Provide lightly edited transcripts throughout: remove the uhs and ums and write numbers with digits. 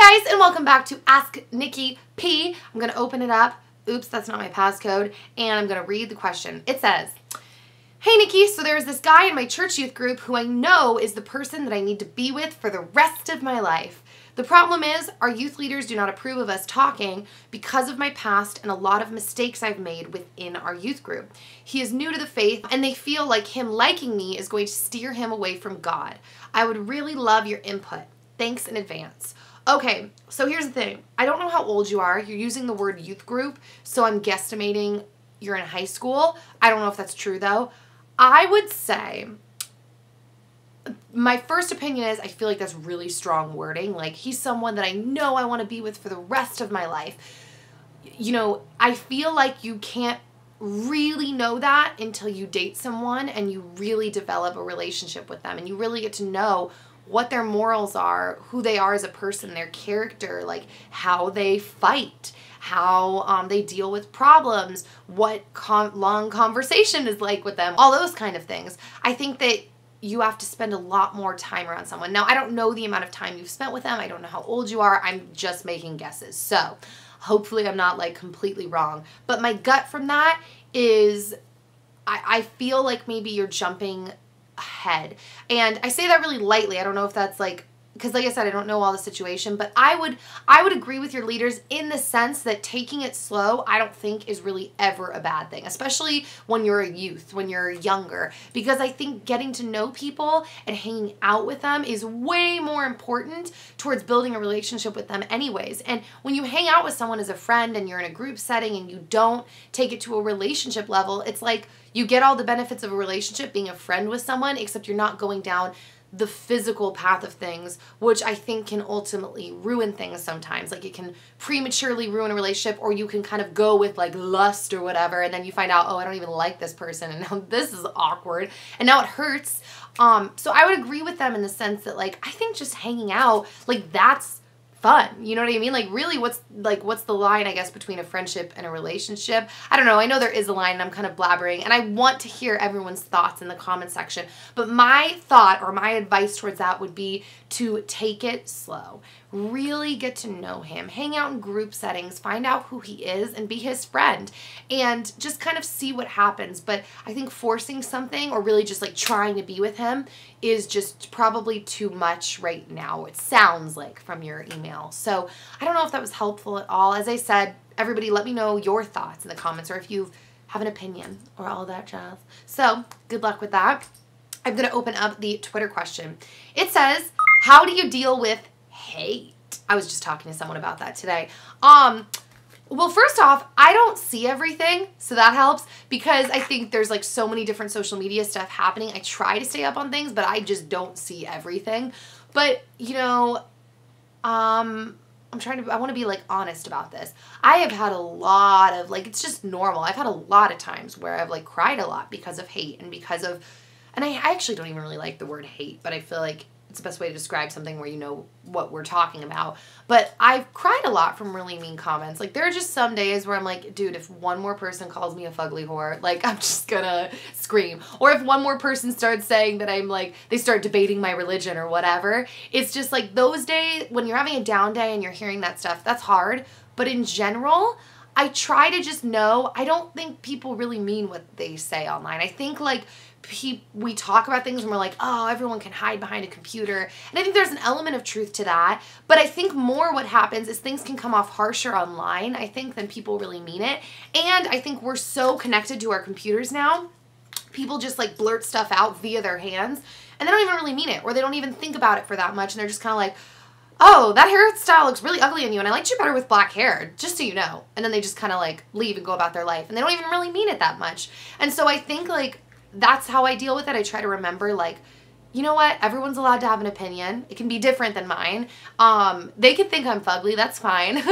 Hi guys, and welcome back to Asknikkip. I'm going to open it up. Oops, that's not my passcode. And I'm going to read the question. It says, "Hey Nikki, so there's this guy in my church youth group who I know is the person that I need to be with for the rest of my life. The problem is our youth leaders do not approve of us talking because of my past and a lot of mistakes I've made within our youth group. He is new to the faith and they feel like him liking me is going to steer him away from God. I would really love your input. Thanks in advance." Okay, so here's the thing. I don't know how old you are. You're using the word youth group, so I'm guesstimating you're in high school. I don't know if that's true though. I would say, my first opinion is I feel like that's really strong wording. Like, he's someone that I know I want to be with for the rest of my life. You know, I feel like you can't really know that until you date someone and you really develop a relationship with them and you really get to know what their morals are, who they are as a person, their character, like how they fight, how they deal with problems, what long conversation is like with them, all those kind of things. I think that you have to spend a lot more time around someone. Now, I don't know the amount of time you've spent with them. I don't know how old you are. I'm just making guesses. So hopefully I'm not like completely wrong. But my gut from that is I feel like maybe you're jumping ahead. And I say that really lightly. I don't know if that's like, because like I said, I don't know all the situation, but I would agree with your leaders in the sense that taking it slow, I don't think is really ever a bad thing, especially when you're a youth, when you're younger, because I think getting to know people and hanging out with them is way more important towards building a relationship with them anyways. And when you hang out with someone as a friend and you're in a group setting and you don't take it to a relationship level, it's like you get all the benefits of a relationship being a friend with someone, except you're not going down the physical path of things, which I think can ultimately ruin things sometimes. Like, it can prematurely ruin a relationship, or you can kind of go with like lust or whatever, and then you find out, oh, I don't even like this person, and now this is awkward, and now it hurts. So I would agree with them in the sense that, like, I think just hanging out, like, that's fun. You know what I mean? Like, really, what's the line, I guess, between a friendship and a relationship? I don't know. I know there is a line and I'm kind of blabbering, and I want to hear everyone's thoughts in the comment section. But my thought or my advice towards that would be to take it slow. Really get to know him. Hang out in group settings. Find out who he is and be his friend. And just kind of see what happens. But I think forcing something or really just like trying to be with him is just probably too much right now. It sounds like from your email. So I don't know if that was helpful at all. As I said, everybody let me know your thoughts in the comments or if you have an opinion or all that jazz. So good luck with that. I'm going to open up the Twitter question. It says, how do you deal with hate? I was just talking to someone about that today. Well, first off, I don't see everything, so that helps, because I think there's like so many different social media stuff happening. I try to stay up on things, but I just don't see everything. But, you know, I want to be like honest about this. I have had a lot of, like, it's just normal. I've had a lot of times where I've like cried a lot because of hate and because of, and I actually don't even really like the word hate, but I feel like it's the best way to describe something where you know what we're talking about. But I've cried a lot from really mean comments. Like, there are just some days where I'm like, dude, if one more person calls me a fugly whore, like, I'm just gonna scream. Or if one more person starts saying that I'm like, they start debating my religion or whatever. It's just like those days when you're having a down day and you're hearing that stuff, that's hard. But in general, I try to just know, I don't think people really mean what they say online. I think like we talk about things and we're like, oh, everyone can hide behind a computer. And I think there's an element of truth to that. But I think more what happens is things can come off harsher online, I think, than people really mean it. And I think we're so connected to our computers now. People just like blurt stuff out via their hands and they don't even really mean it, or they don't even think about it for that much. And they're just kind of like, oh, that hairstyle looks really ugly on you and I liked you better with black hair, just so you know. And then they just kind of like leave and go about their life and they don't even really mean it that much. And so I think like that's how I deal with it. I try to remember, like, you know what? Everyone's allowed to have an opinion. It can be different than mine. They can think I'm fugly. That's fine.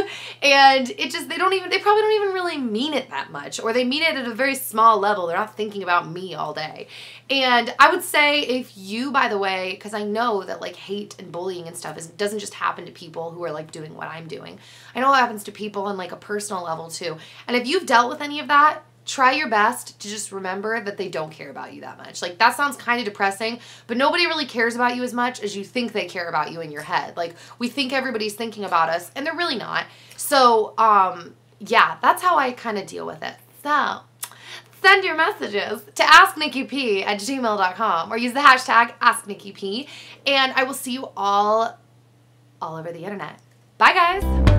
And it just, they probably don't even really mean it that much, or they mean it at a very small level. They're not thinking about me all day. And I would say if you, by the way, because I know that like hate and bullying and stuff doesn't just happen to people who are like doing what I'm doing. I know it happens to people on like a personal level too. And if you've dealt with any of that, try your best to just remember that they don't care about you that much. Like, that sounds kind of depressing, but nobody really cares about you as much as you think they care about you in your head. Like, we think everybody's thinking about us, and they're really not. So, yeah, that's how I kind of deal with it. So, send your messages to asknikkip@gmail.com or use the hashtag Asknikkip, and I will see you all over the internet. Bye, guys.